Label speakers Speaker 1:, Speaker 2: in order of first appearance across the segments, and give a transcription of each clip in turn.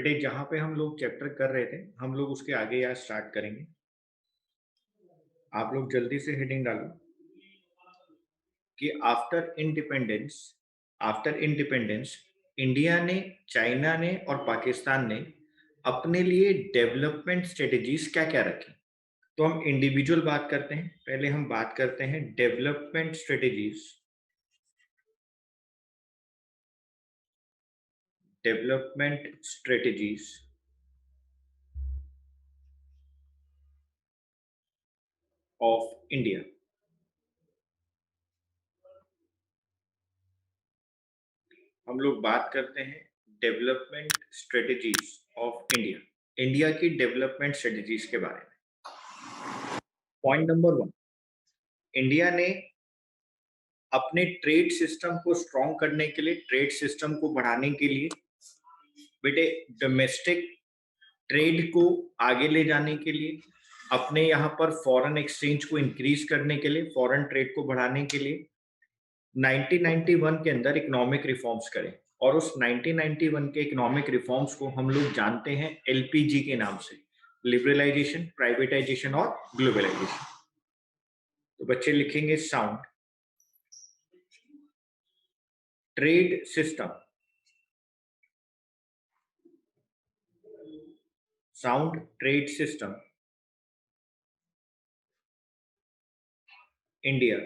Speaker 1: बेटे जहाँ पे हम लोग चैप्टर कर रहे थे, हम लोग उसके आगे आज स्टार्ट करेंगे। आप लोग जल्दी से हेडिंग डालो कि आफ्टर इंडिपेंडेंस इंडिया ने, चाइना ने और पाकिस्तान ने अपने लिए डेवलपमेंट स्ट्रेटजीज क्या-क्या रखी। तो हम इंडिविजुअल बात करते हैं। पहले हम बात करते हैं development strategies. Development strategies of India. हम लोग बात करते हैं development strategies of India, India की डेवलपमेंट स्ट्रेटजीज के बारे में। पॉइंट नंबर 1, इंडिया ने अपने ट्रेड सिस्टम को स्ट्रॉन्ग करने के लिए, ट्रेड सिस्टम को बढ़ाने के लिए, बेटे डोमेस्टिक ट्रेड को आगे ले जाने के लिए, अपने यहाँ पर फॉरेन एक्सचेंज को इंक्रीज करने के लिए, फॉरेन ट्रेड को बढ़ाने के लिए 1991 के अंदर इकोनॉमिक रिफॉर्म्स करें। और उस 1991 के इकोनॉमिक रिफॉर्म्स को हम लोग जानते हैं एलपीजी के नाम से, लिबरलाइजेशन, प्राइवेटाइजेशन और ग्लोबलाइजेशन। तो बच्चे लिखेंगे sound trade system, sound trade system India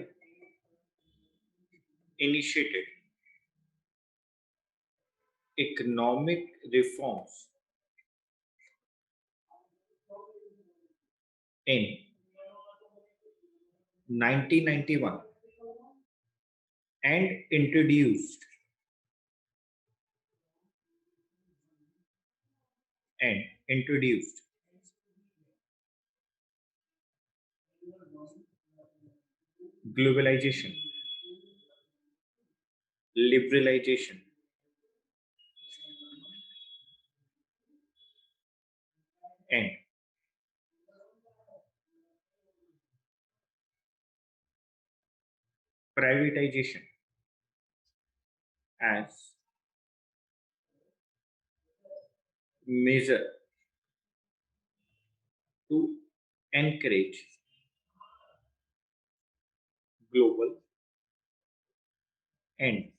Speaker 1: initiated economic reforms in 1991 and introduced globalization, liberalization and privatization as measure to encourage global and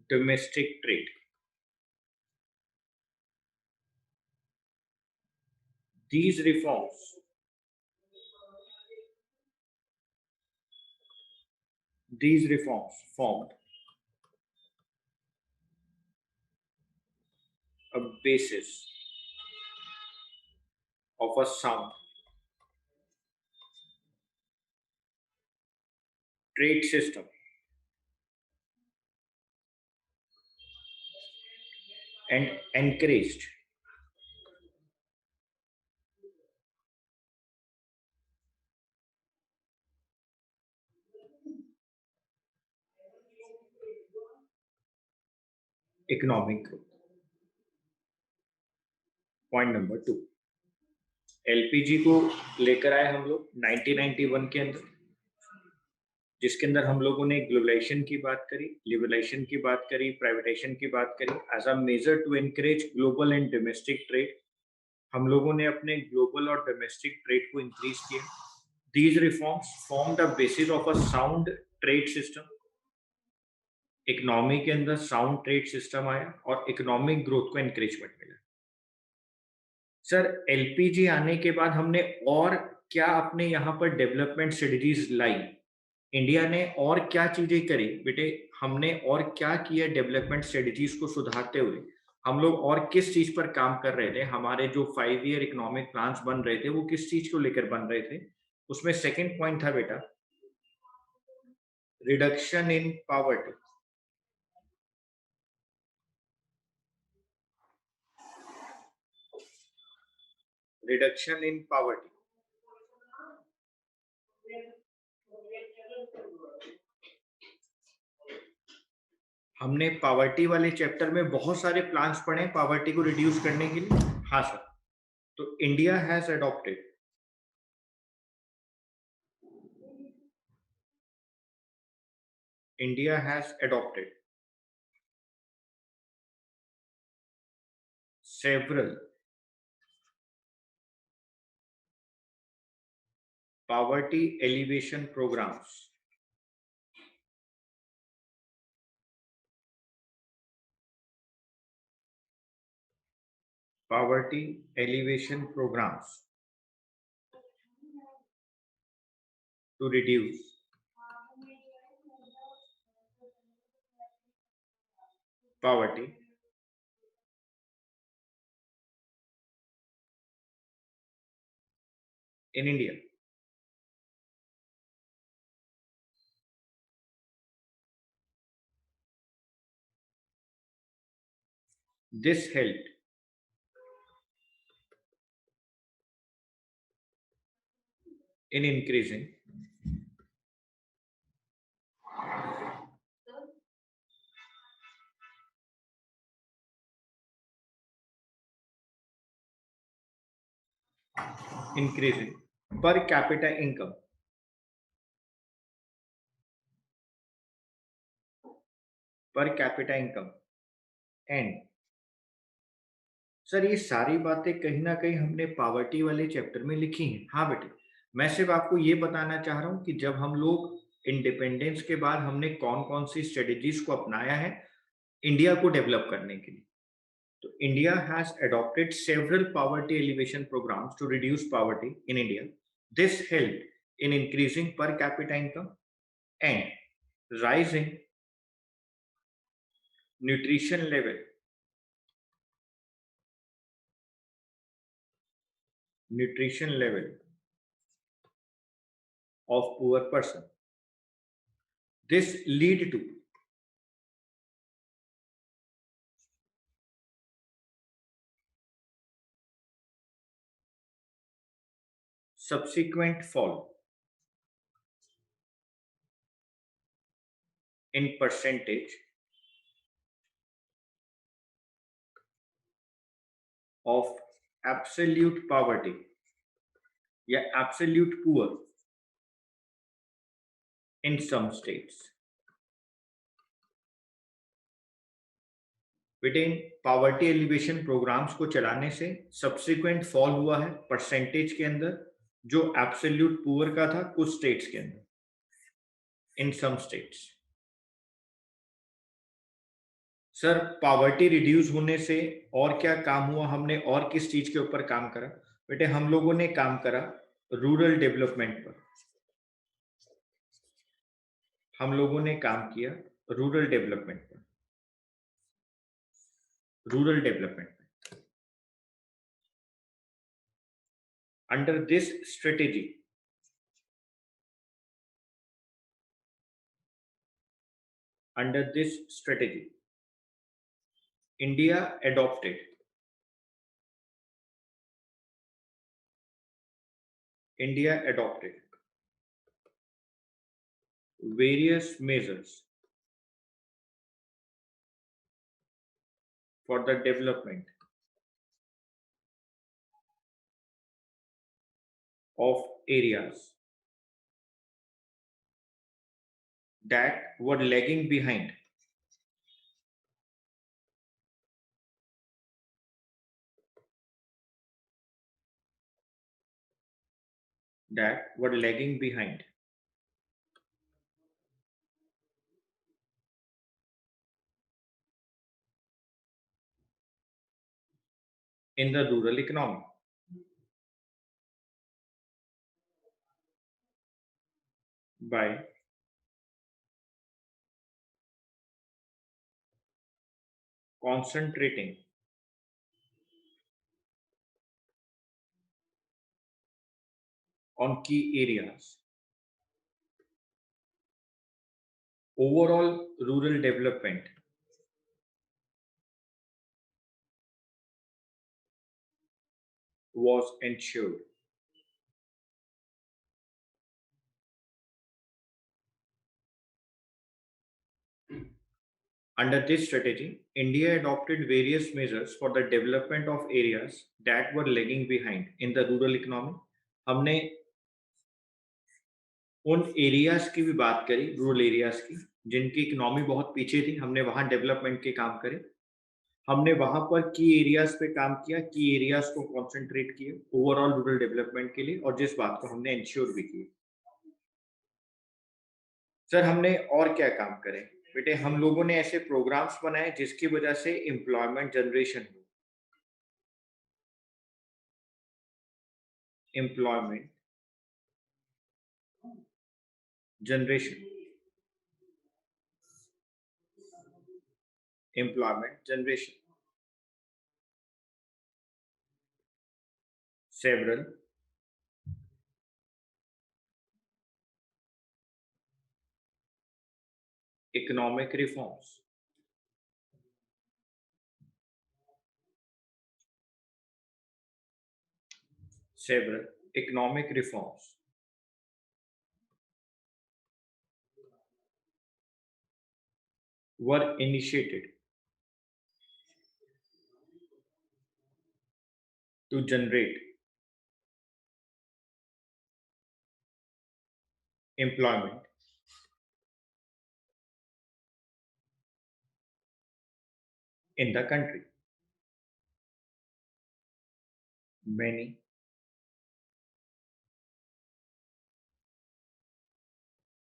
Speaker 1: domestic trade. These reforms formed a basis of a sound trade system and encouraged economic growth. Point number 2, LPG को लेकर आए हम लोग 1991 के अंदर, जिसके अंदर हम लोगों ने ग्लोबलाइजेशन की बात करी, लिबरलाइजेशन की बात करी, प्राइवेटाइजेशन की बात करी as a measure to encourage global and domestic trade. हम लोगों ने अपने ग्लोबल और डोमेस्टिक ट्रेड को इंक्रीज किया। These reforms form the basis of a sound trade system. Economy के अंदर साउंड ट्रेड सिस्टम आया और इकोनॉमिक ग्रोथ को एनकरेजमेंट मिला। सर एलपीजी आने के बाद हमने और क्या अपने यहाँ पर डेवलपमेंट स्ट्रेटजीज लाई, इंडिया ने और क्या चीजें करी बेटे, हमने और क्या किया डेवलपमेंट स्ट्रेटजीज को सुधारते हुए, हम लोग और किस चीज पर काम कर रहे थे, हमारे जो 5 ईयर इकोनॉमिक प्लान्स बन रहे थे वो किस चीज को लेकर बन रहे थे। उसमें सेकंड पॉइंट था बेटा reduction in poverty. Reduction in poverty, हमने पॉवर्टी वाले चैप्टर में बहुत सारे प्लान्स पढ़े पॉवर्टी को रिड्यूस करने के लिए। हाँ सर, तो India has adopted India has adopted several poverty alleviation programs to reduce poverty in India. This helped in increasing per capita income and sir ये सारी बातें कहीं ना कहीं हमने पावर्टी वाले चैप्टर में लिखी हैं। हाँ बेटे, मैं सिर्फ आपको ये बताना चाह रहा हूँ कि जब हम लोग इंडिपेंडेंस के बाद हमने कौन कौन सी स्ट्रेटेजीज को अपनाया है इंडिया को डेवलप करने के लिए। तो India has adopted several poverty alleviation programs to reduce poverty in India. This helped in increasing per capita income and rising nutrition level of poor person. This lead to subsequent fall in percentage of absolute poverty या absolute poor in some states. बेटे poverty elevation programmes को चलाने से subsequent fall हुआ है percentage के अंदर जो एब्सोल्यूट पुअर का था कुछ स्टेट्स के अंदर in some states. Sir poverty reduce होने से और क्या काम हुआ, हमने और किस चीज के ऊपर काम करा? बेटे हम लोगों ने काम करा रूरल डेवलपमेंट पर, हम लोगों ने काम किया रूरल डेवलपमेंट पर, rural development under this strategy India adopted various measures for the development of areas that were lagging behind in the rural economy by concentrating on key areas. Overall rural development was ensured. Under this strategy, India adopted various measures for the development of areas that were lagging behind in the rural economy. हमने उन areas की भी बात करी, rural areas की जिनकी economy बहुत पीछे थी, हमने वहां डेवलपमेंट के काम करे। हमने वहां पर की एरियाज पे काम किया, की एरियाज को कंसंट्रेट किए ओवरऑल रूरल डेवलपमेंट के लिए, और जिस बात को हमने इंश्योर भी की। सर हमने और क्या काम करे बेटे, हम लोगों ने ऐसे प्रोग्राम्स बनाए जिसकी वजह से एम्प्लॉयमेंट जनरेशन हो, employment generation, employment generation, several economic reforms, several economic reforms were initiated to generate employment in the country. Many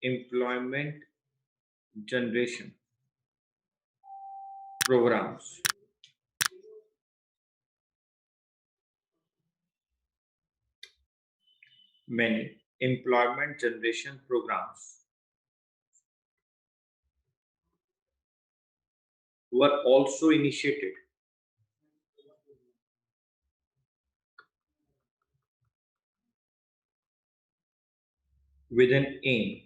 Speaker 1: employment generation programs many employment generation programs were also initiated with an aim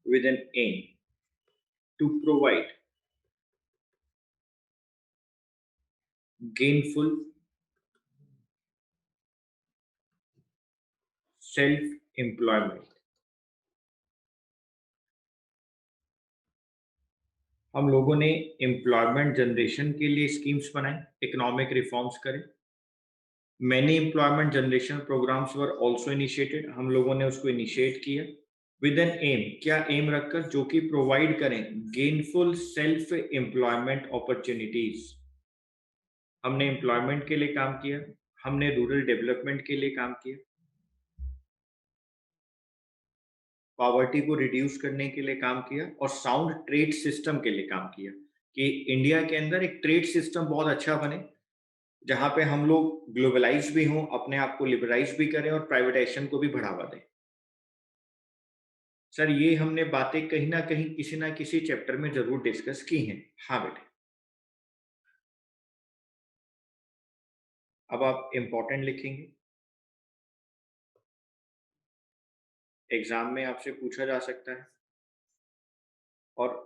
Speaker 1: with an aim to provide gainful self employment। हम लोगों ने employment generation के लिए schemes बनाए, economic reforms करें। Many employment generation programmes were also initiated, हम लोगों ने उसको इनिशिएट किया विद एन एम, क्या एम रखकर, जो कि प्रोवाइड करें गेनफुल सेल्फ एम्प्लॉयमेंट अपॉर्चुनिटीज। हमने एम्प्लॉयमेंट के लिए काम किया, हमने रूरल डेवलपमेंट के लिए काम किया, पॉवर्टी को रिड्यूस करने के लिए काम किया, और साउंड ट्रेड सिस्टम के लिए काम किया कि इंडिया के अंदर एक ट्रेड सिस्टम बहुत अच्छा बने, जहां पे हम लोग ग्लोबलाइज भी हों, अपने आप को लिबरलाइज भी करें और प्राइवेटाइजेशन को भी बढ़ावा दें। सर ये हमने बातें कहीं ना कहीं किसी ना किसी चैप्टर में जरूर डिस्कस की हैं। हाँ बेटे, अब आप इंपॉर्टेंट लिखेंगे, एग्जाम में आपसे पूछा जा सकता है, और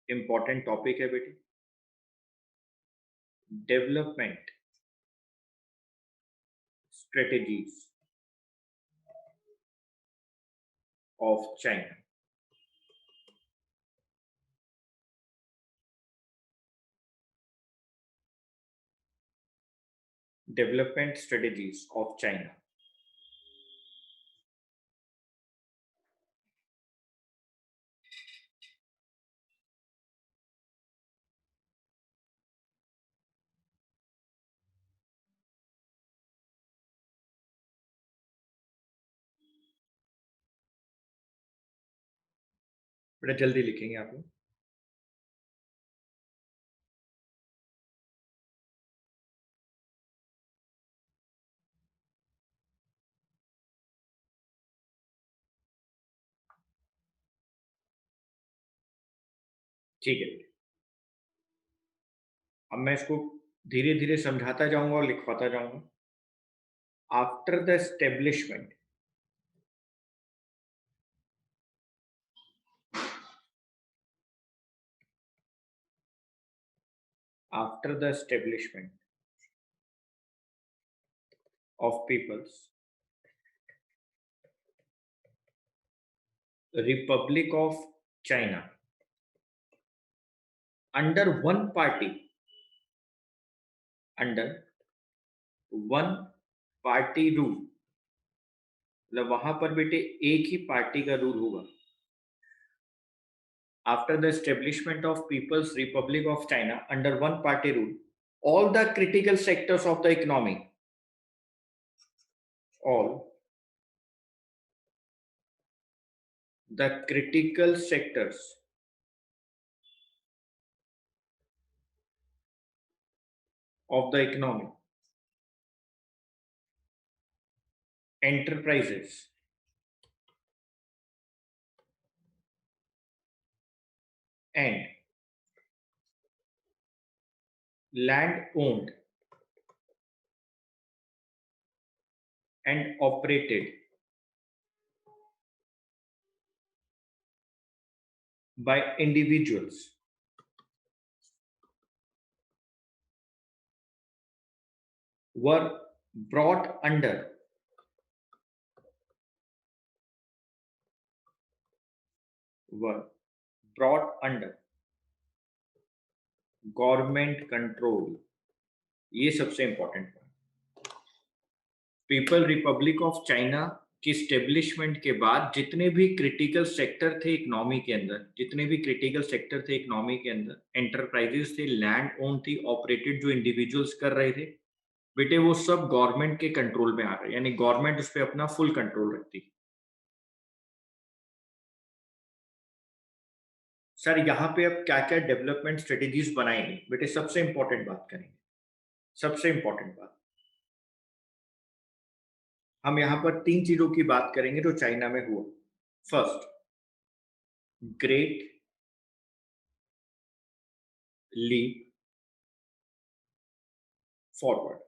Speaker 1: इंपॉर्टेंट टॉपिक है बेटे, development strategies of China. Development strategies of China. बेटा जल्दी लिखेंगे आप लोग। ठीक है बेटे, अब मैं इसको धीरे धीरे समझाता जाऊंगा और लिखवाता जाऊंगा। After the establishment after the establishment of People's Republic of China under one party, under one party rule, मतलब वहां पर बेटे एक ही पार्टी का रूल होगा। After the establishment of People's Republic of China under one party rule, all the critical sectors of the economy, all the critical sectors of the economy, enterprises, and land owned and operated by individuals were brought under were brought under government control. ये सबसे important है। People Republic of China की establishment के बाद जितने भी critical sector थे economy के अंदर, जितने भी क्रिटिकल सेक्टर थे इकोनॉमी के अंदर, एंटरप्राइजेस थे, लैंड ओन थी, ऑपरेटेड जो इंडिविजुअल्स कर रहे थे, बेटे वो सब गवर्नमेंट के कंट्रोल में आ रहे, यानी गवर्नमेंट उस पर अपना फुल कंट्रोल रखती। सर यहाँ पे अब क्या क्या डेवलपमेंट स्ट्रेटेजीज बनाएंगे बेटे, सबसे इंपॉर्टेंट बात करेंगे। सबसे इंपॉर्टेंट बात, हम यहाँ पर 3 चीजों की बात करेंगे जो चाइना में हुआ। First, great leap forward.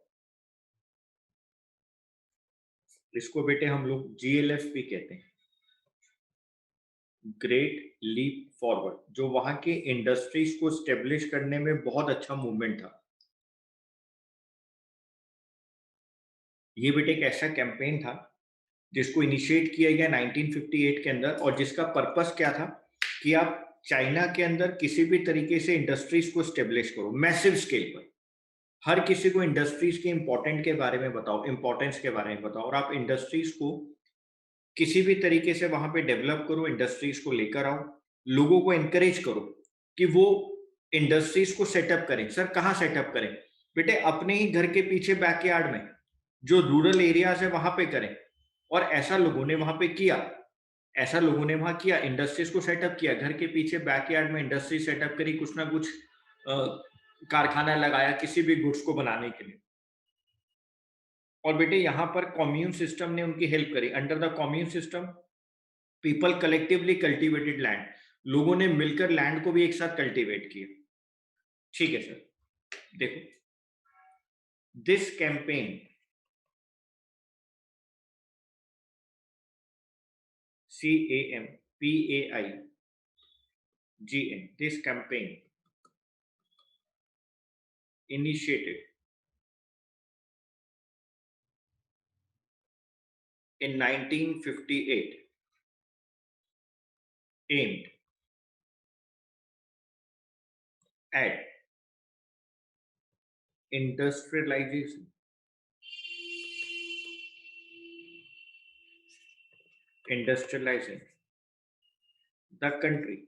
Speaker 1: इसको बेटे हम लोग GLF भी कहते हैं, ग्रेट लीप फॉरवर्ड, जो वहां के इंडस्ट्रीज को स्टेब्लिश करने में बहुत अच्छा मूवमेंट था। ये बेटे एक ऐसा कैंपेन था जिसको इनिशिएट किया गया 1958 के अंदर, और जिसका पर्पस क्या था कि आप चाइना के अंदर किसी भी तरीके से इंडस्ट्रीज को स्टेब्लिश करो मैसिव स्केल पर। हर किसी को इंडस्ट्रीज के इंपॉर्टेंट के बारे में बताओ, इंपॉर्टेंस के बारे में बताओ, और आप इंडस्ट्रीज को किसी भी तरीके से वहां पे डेवलप करो, इंडस्ट्रीज को लेकर आओ, लोगों को एनकरेज करो कि वो इंडस्ट्रीज को सेटअप करें। सर कहाँ सेटअप करें बेटे? अपने ही घर के पीछे बैकयार्ड में, जो रूरल एरियाज है वहां पे करें। और ऐसा लोगों ने वहां पे किया, ऐसा लोगों ने वहां किया, इंडस्ट्रीज को सेटअप किया, घर के पीछे बैकयार्ड में इंडस्ट्री सेटअप करी, कुछ ना कुछ कारखाना लगाया किसी भी गुड्स को बनाने के लिए। और बेटे यहाँ पर कम्यून सिस्टम ने उनकी हेल्प करी। Under the commune system people collectively cultivated land, लोगों ने मिलकर लैंड को भी एक साथ कल्टीवेट किया। ठीक है सर, देखो this campaign CAMPAIGN, this campaign initiated in 1958 aimed at industrialization industrializing the country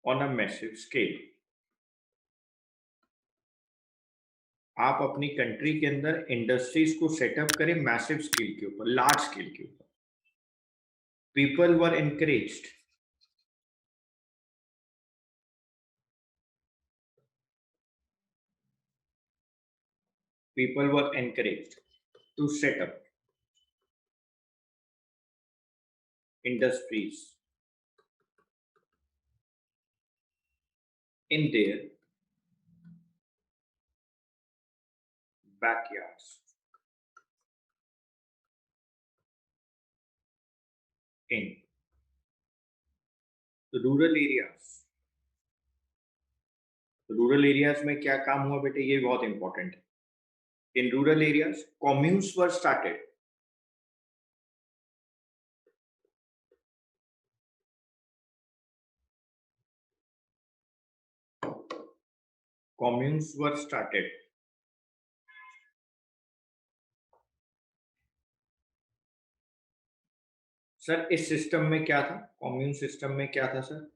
Speaker 1: on a massive scale। आप अपनी कंट्री के अंदर इंडस्ट्रीज को सेटअप करें मैसिव स्केल के ऊपर, लार्ज स्केल के ऊपर। People were encouraged people were encouraged to set up industries in their backyards in rural areas. Rural areas में क्या काम हुआ बेटे, ये बहुत इंपॉर्टेंट है। In rural areas communes were started, communes were started sir इस सिस्टम में क्या था, कम्यून सिस्टम में क्या था sir?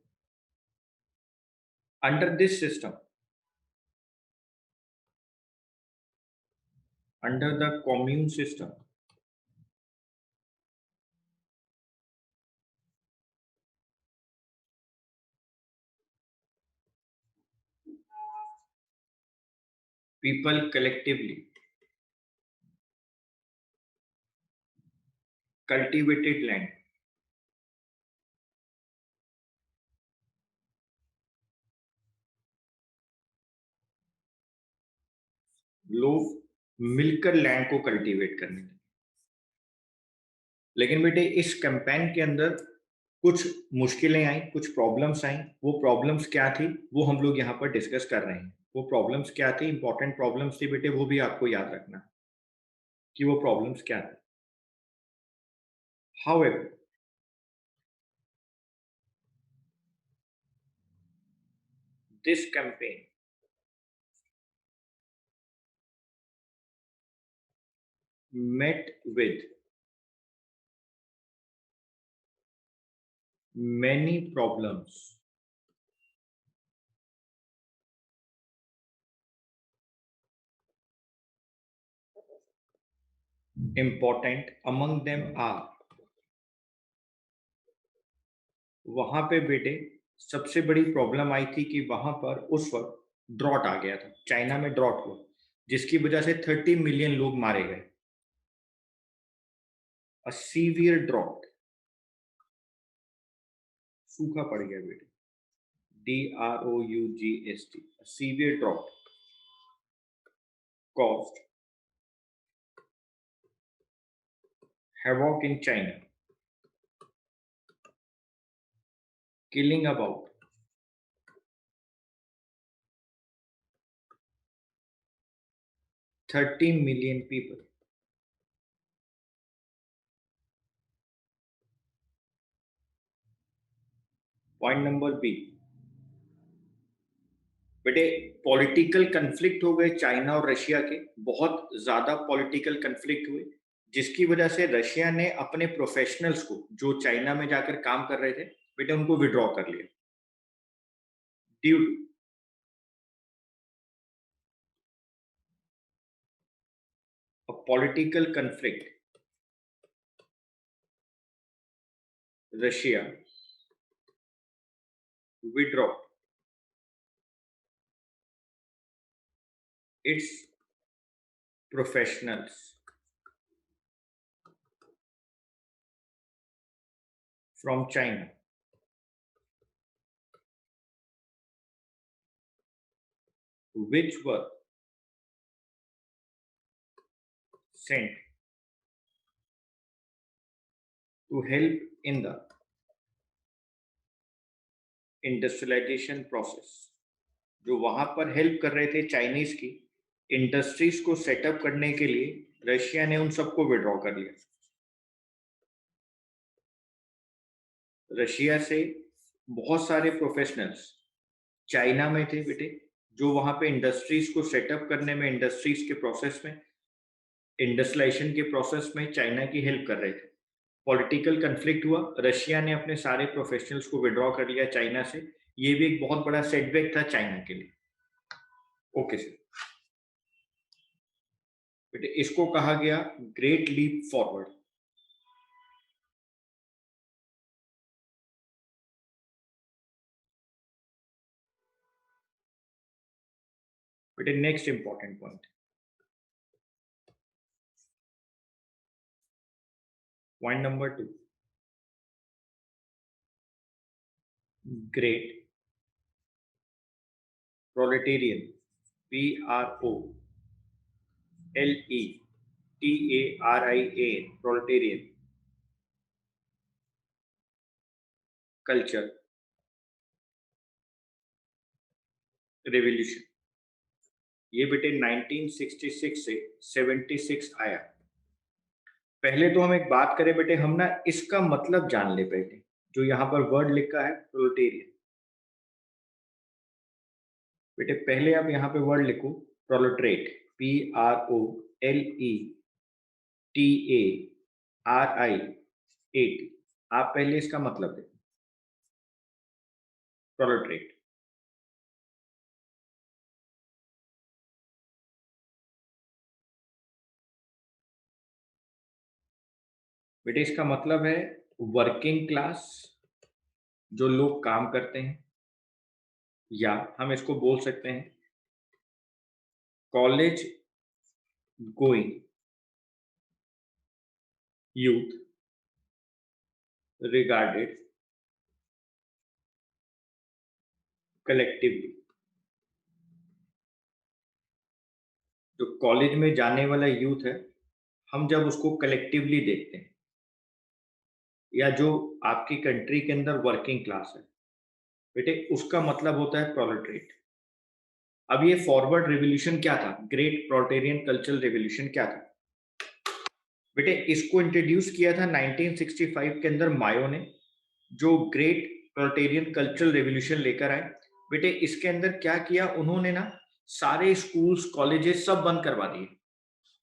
Speaker 1: Under this system, under the commune system, people collectively cultivated land, लोग मिलकर लैंड को कल्टीवेट करने लगे। लेकिन बेटे इस कैंपेन के अंदर कुछ मुश्किलें आई, कुछ प्रॉब्लम्स आई। वो प्रॉब्लम्स क्या थी वो हम लोग यहाँ पर डिस्कस कर रहे हैं। वो प्रॉब्लम्स क्या थी, इंपॉर्टेंट प्रॉब्लम्स थी बेटे, वो भी आपको याद रखना कि वो प्रॉब्लम्स क्या थी। However, this campaign met with many problems. Important among them are, वहां पे बेटे सबसे बड़ी प्रॉब्लम आई थी कि वहां पर उस वक्त ड्रॉट आ गया था, चाइना में ड्रॉट हुआ, जिसकी वजह से 30 मिलियन लोग मारे गए। अ सीवियर ड्रॉट, सूखा पड़ गया बेटे, DROUGST, severe drought caused havoc in China, killing about 30 million people. Point number B, बेटे पॉलिटिकल कंफ्लिक्ट हो गए चाइना और रशिया के, बहुत ज्यादा पॉलिटिकल कंफ्लिक्ट हुए, जिसकी वजह से रशिया ने अपने प्रोफेशनल्स को जो चाइना में जाकर काम कर रहे थे बेटे उनको विड्रॉ कर लिया। Due to a political conflict, Russia withdraw its professionals from China, which were sent to help in the industrialisation process. जो वहां पर हेल्प कर रहे थे चाइनीज की इंडस्ट्रीज को सेटअप करने के लिए, रशिया ने उन सबको विड्रॉ कर लिया। रशिया से बहुत सारे प्रोफेशनल्स चाइना में थे बेटे, जो वहां पे इंडस्ट्रीज को सेटअप करने में, इंडस्ट्रीज के प्रोसेस में, इंडस्ट्रियलाइजेशन के प्रोसेस में चाइना की हेल्प कर रहे थे। पॉलिटिकल कंफ्लिक्ट हुआ, रशिया ने अपने सारे प्रोफेशनल्स को विड्रॉ कर लिया चाइना से। ये भी एक बहुत बड़ा सेटबैक था चाइना के लिए। ओके सर, बेटे इसको कहा गया ग्रेट लीप फॉरवर्ड। बेटे next important point, point number 2, great proletarian, PROLETARIAN, proletarian culture revolution. ये बेटे 1966 से 76 आया। पहले तो हम एक बात करें बेटे, हम ना इसका मतलब जान ले पहले। जो यहाँ पर वर्ड लिखा है प्रोलेटेरियन, बेटे पहले आप यहाँ पे वर्ड लिखो प्रोलेटरेट, PROLETARIAT। आप पहले इसका मतलब देखो, प्रोलेटरेट। बेटे इसका मतलब है वर्किंग क्लास, जो लोग काम करते हैं, या हम इसको बोल सकते हैं college going youth regarded collectively. जो कॉलेज में जाने वाला यूथ है, हम जब उसको कलेक्टिवली देखते हैं, या जो आपकी कंट्री के अंदर वर्किंग क्लास है, बेटे उसका मतलब होता है प्रोलेटरेट। अब ये फॉरवर्ड रिवॉल्यूशन क्या था, ग्रेट प्रोलेटेरियन कल्चरल रिवॉल्यूशन क्या था? बेटे इसको इंट्रोड्यूस किया था 1965 के अंदर मायो ने, जो ग्रेट प्रोलेटेरियन कल्चरल रिवॉल्यूशन लेकर आए। बेटे इसके अंदर क्या किया उन्होंने ना, सारे स्कूल्स कॉलेजेस सब बंद करवा दिए।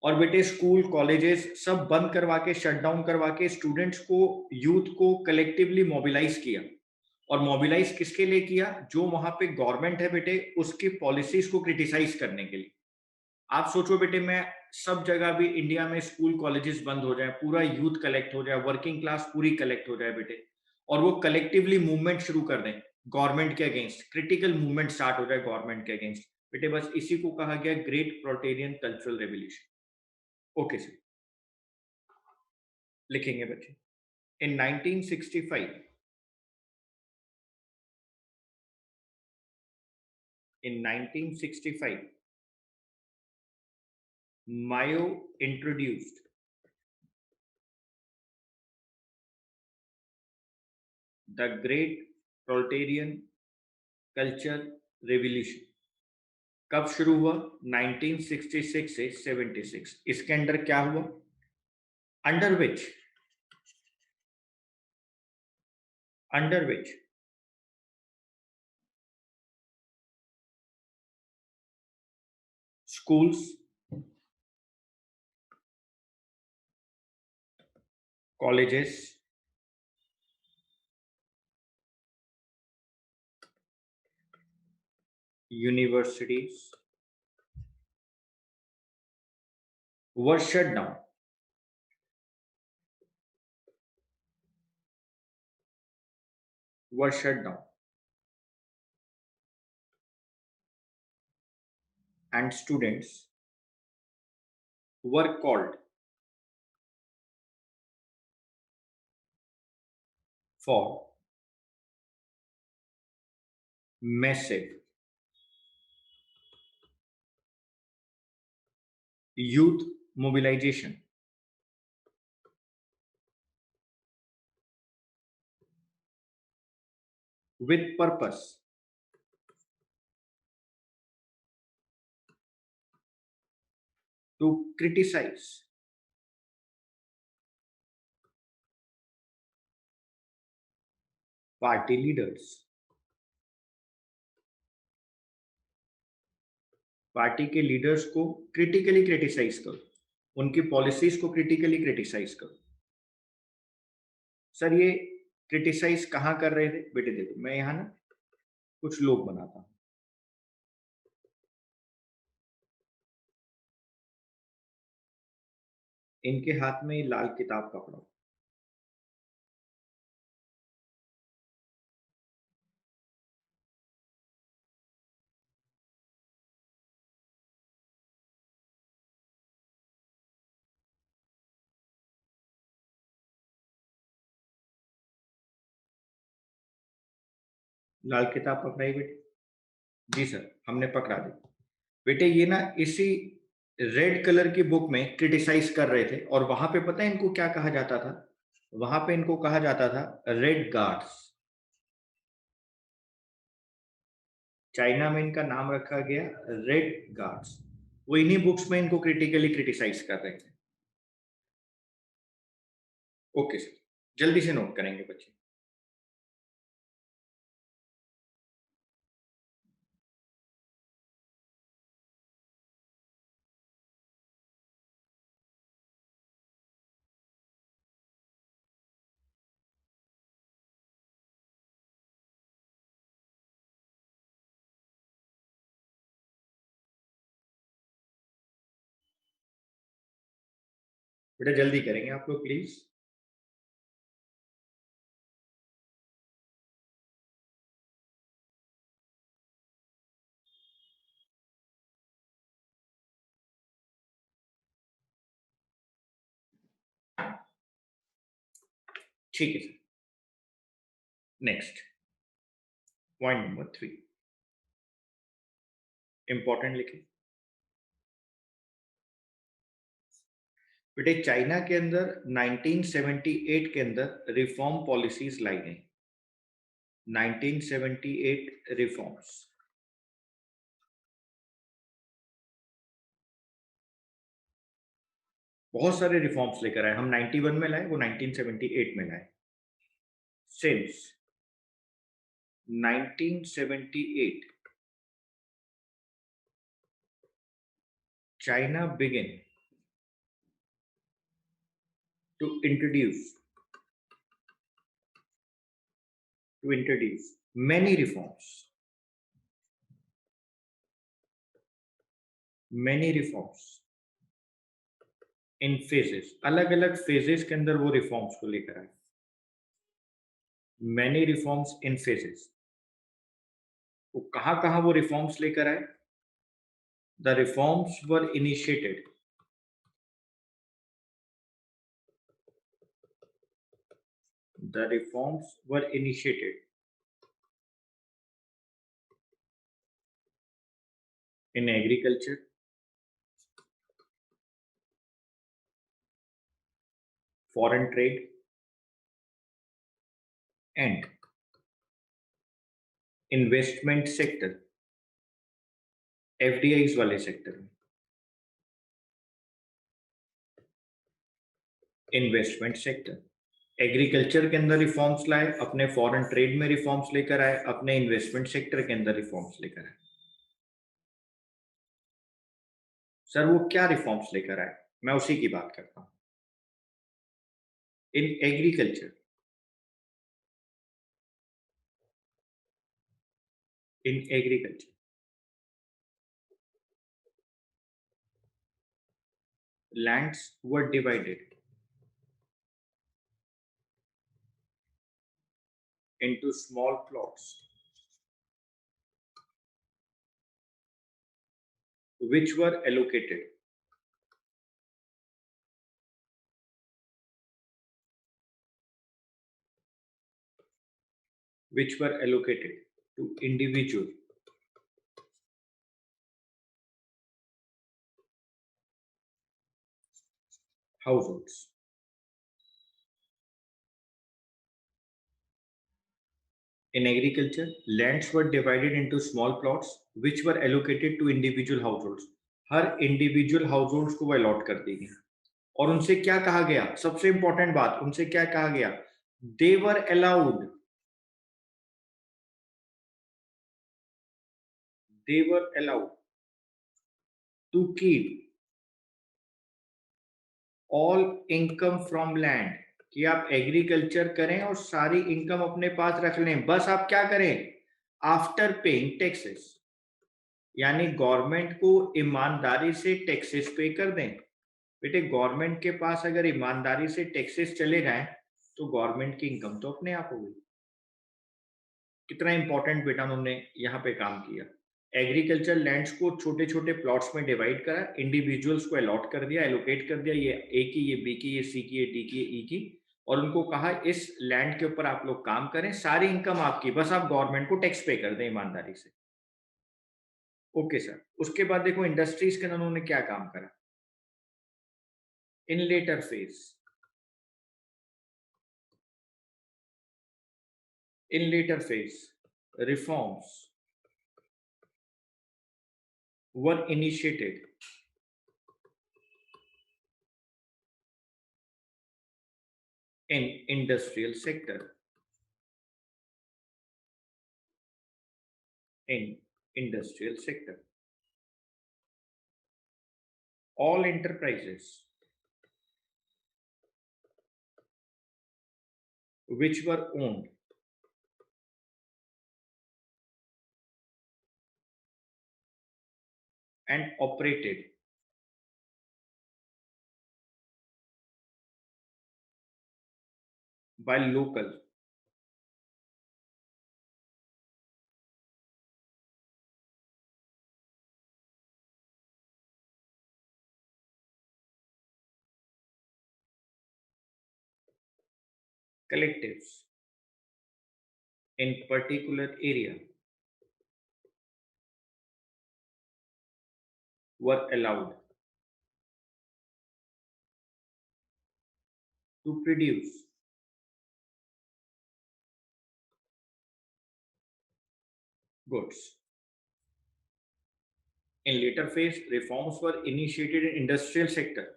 Speaker 1: और बेटे स्कूल कॉलेजेस सब बंद करवा के, शट डाउन करवा के, स्टूडेंट्स को, यूथ को कलेक्टिवली मोबिलाइज किया। और मोबिलाइज किसके लिए किया? जो वहां पे गवर्नमेंट है बेटे, उसकी पॉलिसीज को क्रिटिसाइज करने के लिए। आप सोचो बेटे, मैं सब जगह भी इंडिया में स्कूल कॉलेजेस बंद हो जाए, पूरा यूथ कलेक्ट हो जाए, वर्किंग क्लास पूरी कलेक्ट हो जाए बेटे, और वो कलेक्टिवली मूवमेंट शुरू कर दें गवर्नमेंट के अगेंस्ट, क्रिटिकल मूवमेंट स्टार्ट हो जाए गवर्नमेंट के अगेंस्ट। बेटे बस इसी को कहा गया great proletarian cultural revolution. Okay sir, लिखेंगे बच्चे। इन 1965, in 1965 Mayo introduced the great proletarian culture revolution। कब शुरू हुआ? 1966 से 76। इसके अंदर क्या हुआ? Under which, under which schools, colleges, universities were shut down, were shut down, and students were called for massive youth mobilization with purpose to criticize party leaders, party के leaders को क्रिटिकली क्रिटिसाइज करो, उनकी policies को critically criticise करो। Sir ये criticise कहाँ कर रहे थे? बेटे देखो, मैं यहाँ ना कुछ लोग बनाता हूँ। इनके हाथ में लाल किताब पकड़ो। लाल किताब पकड़ाई बेटे? जी सर, हमने पकड़ा दी। बेटे ये ना इसी रेड कलर की बुक में क्रिटिसाइज कर रहे थे, और वहां पे पता है इनको क्या कहा जाता था? वहां पे इनको कहा जाता था रेड गार्ड्स। चाइना में इनका नाम रखा गया रेड गार्ड्स। वो इन्हीं बुक्स में इनको क्रिटिकली क्रिटिसाइज कर रहे थे। ओके सर, जल्दी से नोट करेंगे बच्चे। बेटा जल्दी करेंगे आप लोग प्लीज। ठीक है sir. Next point number 3 important लिखे। बेटे चाइना के अंदर 1978 के अंदर रिफॉर्म पॉलिसीज लाई गई। 1978 रिफॉर्म्स। बहुत सारे रिफॉर्म्स लेकर आए। हम 91 में लाए, वो 1978 में लाए। Since 1978 China began to introduce many reforms in phases. अलग अलग फेजेस के अंदर वो रिफॉर्म्स को लेकर आए। Many reforms in phases. वो कहां वो रिफॉर्म्स लेकर आए? The reforms were initiated the reforms were initiated in agriculture, foreign trade and investment sector, FDIs वाले सेक्टर में। इन्वेस्टमेंट सेक्टर, एग्रीकल्चर के अंदर रिफॉर्म्स लाए, अपने फॉरेन ट्रेड में रिफॉर्म्स लेकर आए, अपने इन्वेस्टमेंट सेक्टर के अंदर रिफॉर्म्स लेकर आए। सर वो क्या रिफॉर्म्स लेकर आए? मैं उसी की बात करता हूं। In agriculture, in agriculture lands were divided into small plots which were allocated to individual households. In agriculture, lands were divided into small plots which were allocated to individual households. Her individual households को वो allot कर दी गई। और उनसे क्या कहा गया? सबसे इंपॉर्टेंट बात, उनसे क्या कहा गया? They were allowed to keep all income from land, कि आप एग्रीकल्चर करें और सारी इनकम अपने पास रख लें। बस आप क्या करें? आफ्टर पेइंग टैक्सेस, यानी गवर्नमेंट को ईमानदारी से टैक्सेस पे कर दें। बेटे गवर्नमेंट के पास अगर ईमानदारी से टैक्सेस चले जाएं तो गवर्नमेंट की इनकम तो अपने आप होगी। कितना इंपॉर्टेंट बेटा उन्होंने यहाँ पे काम किया। एग्रीकल्चर लैंड्स को छोटे छोटे प्लॉट्स में डिवाइड करा, इंडिविजुअल्स को अलॉट कर दिया, एलोकेट कर दिया, ये ए की, ये बी की, ये सी की, ये डी की, ये ई की, और उनको कहा इस लैंड के ऊपर आप लोग काम करें, सारी इनकम आपकी, बस आप गवर्नमेंट को टैक्स पे कर दें ईमानदारी से। Okay sir. उसके बाद देखो इंडस्ट्रीज के अंदर उन्होंने क्या काम करा। In later phase reforms were initiated in industrial sector, in industrial sector. All enterprises which were owned and operated by local collectives in particular area were allowed to produce goods. In later phase, reforms were initiated in industrial sector.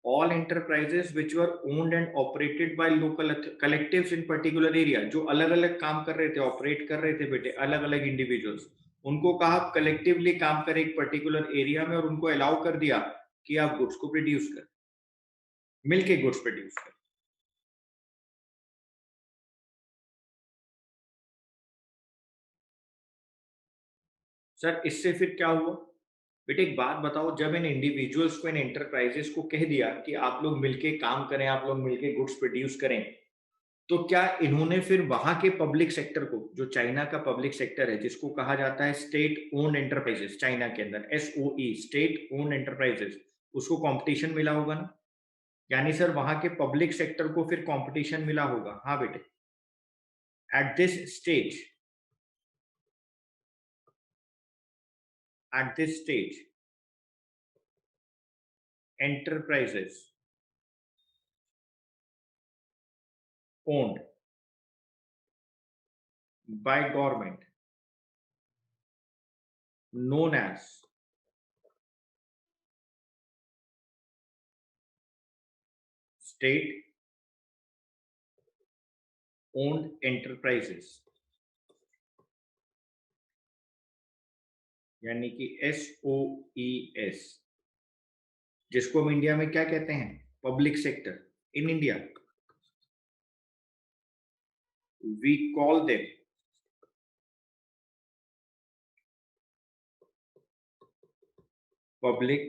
Speaker 1: All enterprises which were owned and operated by local collectives in particular area, जो अलग अलग काम कर रहे थे, operate कर रहे थे बेटे, अलग अलग इंडिविजुअल्स, उनको कहा कलेक्टिवली काम करें एक पर्टिकुलर एरिया में और उनको अलाउ कर दिया कि आप गुड्स को प्रोड्यूस कर, मिलके गुड्स प्रोड्यूस कर. सर इससे फिर क्या हुआ बेटे, एक बात बताओ, जब इन इंडिविजुअल्स को, इन एंटरप्राइजेस को कह दिया कि आप लोग मिलके काम करें, आप लोग मिलके गुड्स प्रोड्यूस करें, तो क्या इन्होंने फिर वहां के पब्लिक सेक्टर को, जो चाइना का पब्लिक सेक्टर है जिसको कहा जाता है स्टेट ओन्ड एंटरप्राइजेस, चाइना के अंदर एसओई, स्टेट ओन्ड एंटरप्राइजेस, उसको कंपटीशन मिला होगा ना? यानी सर वहां के पब्लिक सेक्टर को फिर कंपटीशन मिला होगा. हाँ बेटे, at this stage, at this stage enterprises owned by government known as state owned enterprises, यानी कि SOES, जिसको हम इंडिया में क्या कहते हैं, public sector. In India we call them public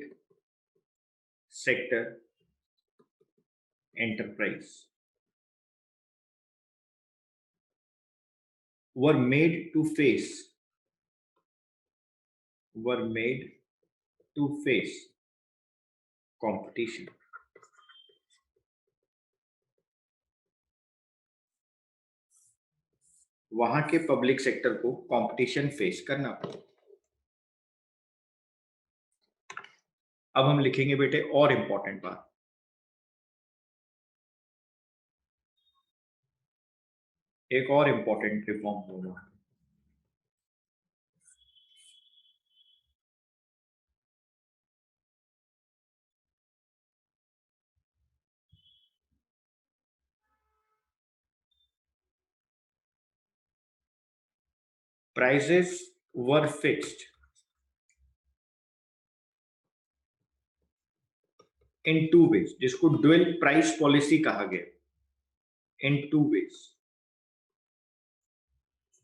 Speaker 1: sector enterprise, were made to face competition. वहां के पब्लिक सेक्टर को कंपटीशन फेस करना पड़ा. अब हम लिखेंगे बेटे और इंपॉर्टेंट बात, एक और इंपॉर्टेंट रिफॉर्म होगा. Prices were fixed in two ways, जिसको ड्यूअल प्राइस पॉलिसी कहा गया. इन टू वेज,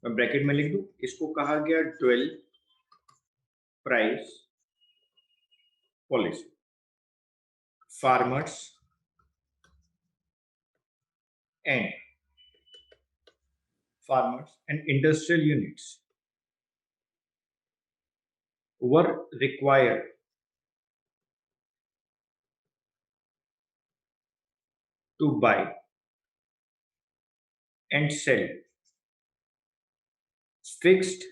Speaker 1: मैं ब्रैकेट में लिख दूं, इसको कहा गया dual price policy. Farmers and industrial units were required to buy and sell fixed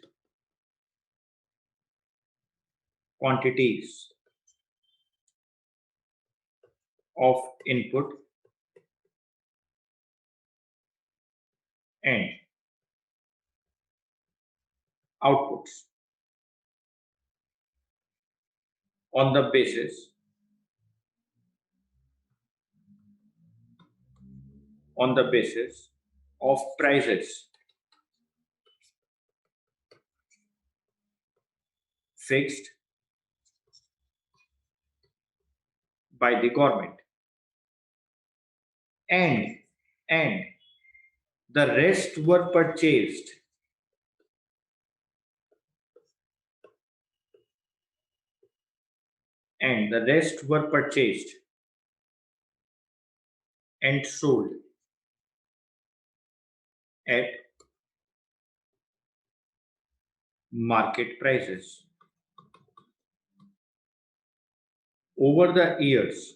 Speaker 1: quantities of input and outputs on the basis of prices fixed by the government, and the rest were purchased and sold at market prices. Over the years,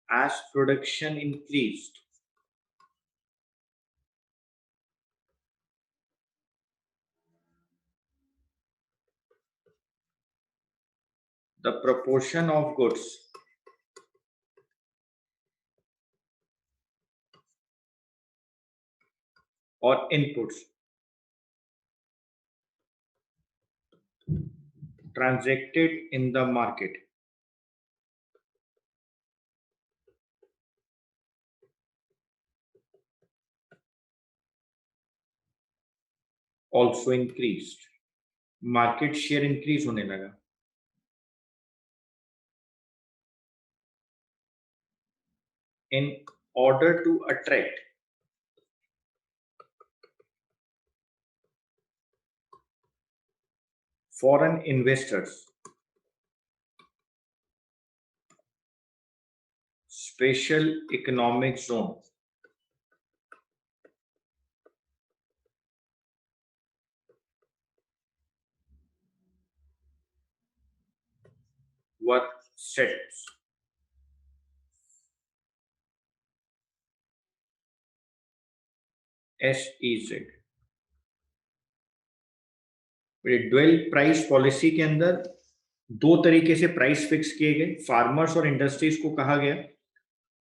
Speaker 1: as production increased, the proportion of goods or inputs transacted in the market also increased. Market share increase होने लगा. In order to attract foreign investors, special economic zone were set. SEZ. Dual price policy के अंदर दो तरीके से price fix किए गए. Farmers और इंडस्ट्रीज को कहा गया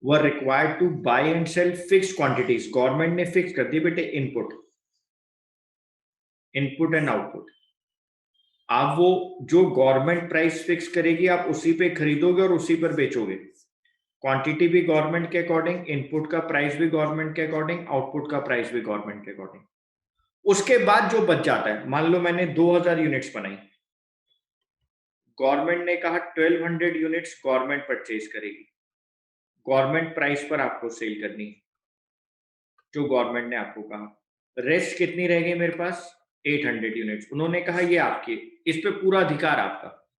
Speaker 1: were required to buy and sell fix quantities. Government ने फिक्स कर दी बेटे इनपुट एंड आउटपुट. आप वो जो गवर्नमेंट प्राइस फिक्स करेगी आप उसी पे खरीदोगे और उसी पर बेचोगे. क्वांटिटी भी गवर्नमेंट के अकॉर्डिंग, इनपुट का प्राइस भी गवर्नमेंट के अकॉर्डिंग, आउटपुट का प्राइस भी गवर्नमेंट के अकॉर्डिंग. उसके बाद जो बच जाता है, मान लो मैंने 2000 यूनिट्स बनाई, गवर्नमेंट ने कहा 1200 यूनिट्स गवर्नमेंट परचेज करेगी, गवर्नमेंट प्राइस पर आपको सेल करनी है जो गवर्नमेंट ने आपको कहा. रेस्ट कितनी रह गई मेरे पास? 800 यूनिट्स. उन्होंने कहा ये आपकी, इस पे पूरा अधिकार आपका.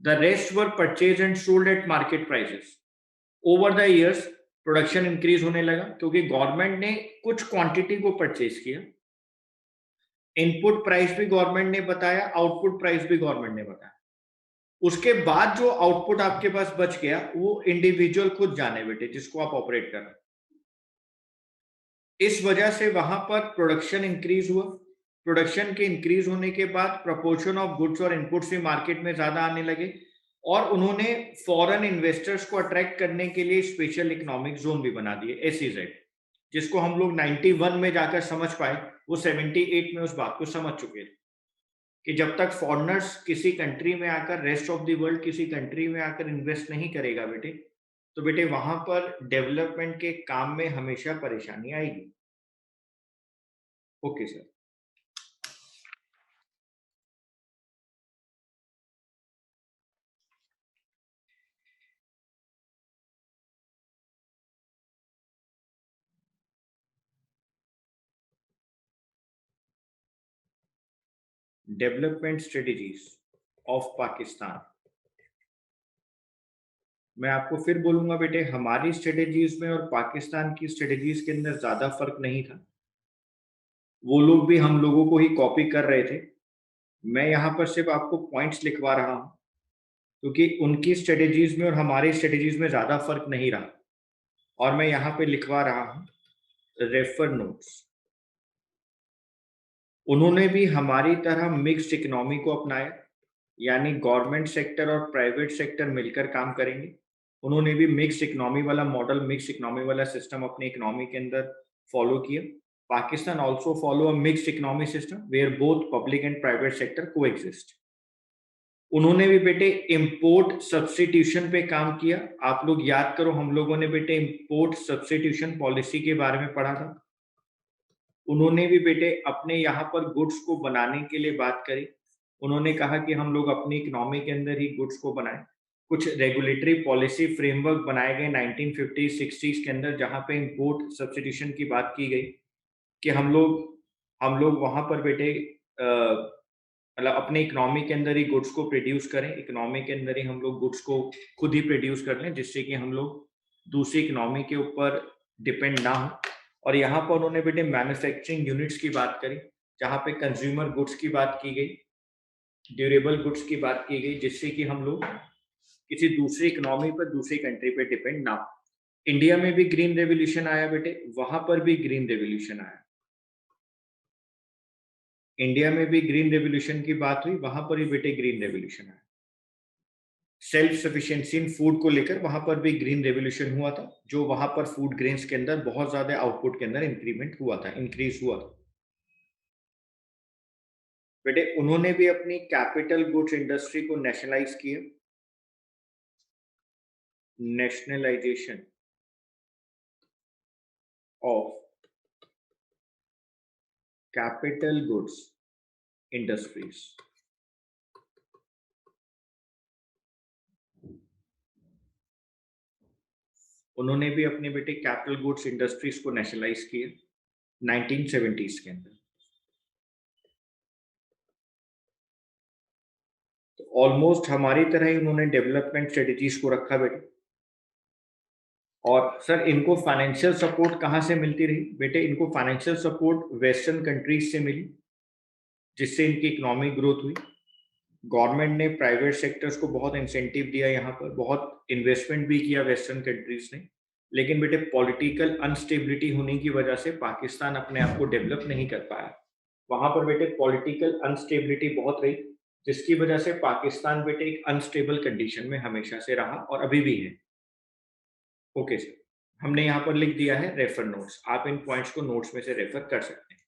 Speaker 1: The rest were purchase and sold at market prices. Over the years production increase होने लगा क्योंकि गवर्नमेंट ने कुछ क्वांटिटी को परचेज किया. इनपुट प्राइस भी गवर्नमेंट ने बताया, आउटपुट प्राइस भी गवर्नमेंट ने बताया. उसके बाद जो आउटपुट आपके पास बच गया वो इंडिविजुअल खुद जाने बेटे जिसको आप ऑपरेट कर रहे हैं. इस वजह से वहां पर प्रोडक्शन इंक्रीज हुआ. प्रोडक्शन के इंक्रीज होने के बाद प्रपोर्शन ऑफ गुड्स और इनपुट्स भी मार्केट में ज्यादा आने लगे और उन्होंने फॉरेन इन्वेस्टर्स को अट्रैक्ट करने के लिए स्पेशल इकोनॉमिक जोन भी बना दिए, एसईजेड, जिसको हम लोग 91 में जाकर समझ पाए. वो 78 में उस बात को समझ चुके थे कि जब तक फॉरेनर्स किसी कंट्री में आकर, रेस्ट ऑफ द वर्ल्ड किसी कंट्री में आकर इन्वेस्ट नहीं करेगा बेटे, तो बेटे वहां पर डेवलपमेंट के काम में हमेशा परेशानी आएगी. Okay sir. Development strategies of Pakistan. मैं आपको फिर बोलूंगा बेटे, हमारी स्ट्रेटेजीज में और पाकिस्तान की स्ट्रेटेजीज के अंदर ज्यादा फर्क नहीं था. वो लोग भी हम लोगों को ही कॉपी कर रहे थे. मैं यहाँ पर सिर्फ आपको पॉइंट्स लिखवा रहा हूँ क्योंकि उनकी स्ट्रेटेजीज में और हमारी स्ट्रेटेजीज में ज्यादा फर्क नहीं रहा. और मैं यहाँ पे लिखवा रहा हूँ रेफर नोट्स. उन्होंने भी हमारी तरह मिक्स्ड इकोनॉमी को अपनाया, यानी गवर्नमेंट सेक्टर और प्राइवेट सेक्टर मिलकर काम करेंगे. उन्होंने भी मिक्स्ड इकोनॉमी वाला मॉडल, मिक्स्ड इकोनॉमी वाला सिस्टम अपनी इकोनॉमी के अंदर फॉलो किया. Pakistan also follow a mixed economy system where both public and private sector coexist. उन्होंने भी बेटे इंपोर्ट सब्स्टिट्यूशन पे काम किया. आप लोग याद करो, हम लोगों ने बेटे इंपोर्ट सब्स्टिट्यूशन पॉलिसी के बारे में पढ़ा था. उन्होंने भी बेटे अपने यहाँ पर गुड्स को बनाने के लिए बात करी. उन्होंने कहा कि हम लोग अपनी इकोनॉमी के अंदर ही गुड्स को बनाएं. कुछ रेगुलेटरी पॉलिसी फ्रेमवर्क बनाए गए 1950s 60s के अंदर जहां पे इंपोर्ट सब्स्टिट्यूशन की बात की गई कि हम लोग वहां पर बेटे मतलब अपने इकोनॉमी के अंदर ही गुड्स को प्रोड्यूस करें. इकोनॉमी के अंदर ही हम लोग गुड्स को खुद ही प्रोड्यूस कर लें जिससे कि हम लोग दूसरी इकोनॉमी के ऊपर डिपेंड ना हो। और यहाँ पर उन्होंने बेटे मैन्युफैक्चरिंग यूनिट्स की बात करी, जहाँ पे कंज्यूमर गुड्स की बात की गई, ड्यूरेबल गुड्स की बात की गई, जिससे कि हम लोग किसी दूसरी इकोनॉमी पर, दूसरी कंट्री पे डिपेंड ना हो। इंडिया में भी ग्रीन रेवोल्यूशन आया बेटे, वहां पर भी ग्रीन रेवोल्यूशन आया। इंडिया में भी ग्रीन रेवोल्यूशन की बात हुई, वहां पर भी बेटे ग्रीन रेवोल्यूशन आया। सेल्फ सफिशिएंसी इन फूड को लेकर वहां पर भी ग्रीन रेवोल्यूशन हुआ था, जो वहां पर फूड ग्रेन्स के अंदर बहुत ज्यादा आउटपुट के अंदर इंक्रीमेंट हुआ था, इंक्रीज हुआ था। बेटे उन्होंने भी अपनी कैपिटल गुड्स इंडस्ट्री को नेशनलाइज किया। Nationalisation of capital goods industries. उन्होंने भी अपने बेटे कैपिटल गुड्स इंडस्ट्रीज को नेशनलाइज किए 1970s के अंदर। तो ऑलमोस्ट हमारी तरह ही उन्होंने डेवलपमेंट स्ट्रेटेजीज को रखा बेटे। और सर इनको फाइनेंशियल सपोर्ट कहाँ से मिलती रही? बेटे इनको फाइनेंशियल सपोर्ट वेस्टर्न कंट्रीज से मिली, जिससे इनकी इकोनॉमिक ग्रोथ हुई। गवर्नमेंट ने प्राइवेट सेक्टर्स को बहुत इंसेंटिव दिया, यहाँ पर बहुत इन्वेस्टमेंट भी किया वेस्टर्न कंट्रीज ने। लेकिन बेटे पॉलिटिकल अनस्टेबिलिटी होने की वजह से पाकिस्तान अपने आप को डेवलप नहीं कर पाया। वहां पर बेटे पॉलिटिकल अनस्टेबिलिटी बहुत रही, जिसकी वजह से पाकिस्तान बेटे एक अनस्टेबल कंडीशन में हमेशा से रहा और अभी भी है। ओके सर, हमने यहाँ पर लिख दिया है रेफर नोट्स, आप इन पॉइंट्स को नोट्स में से रेफर कर सकते हैं।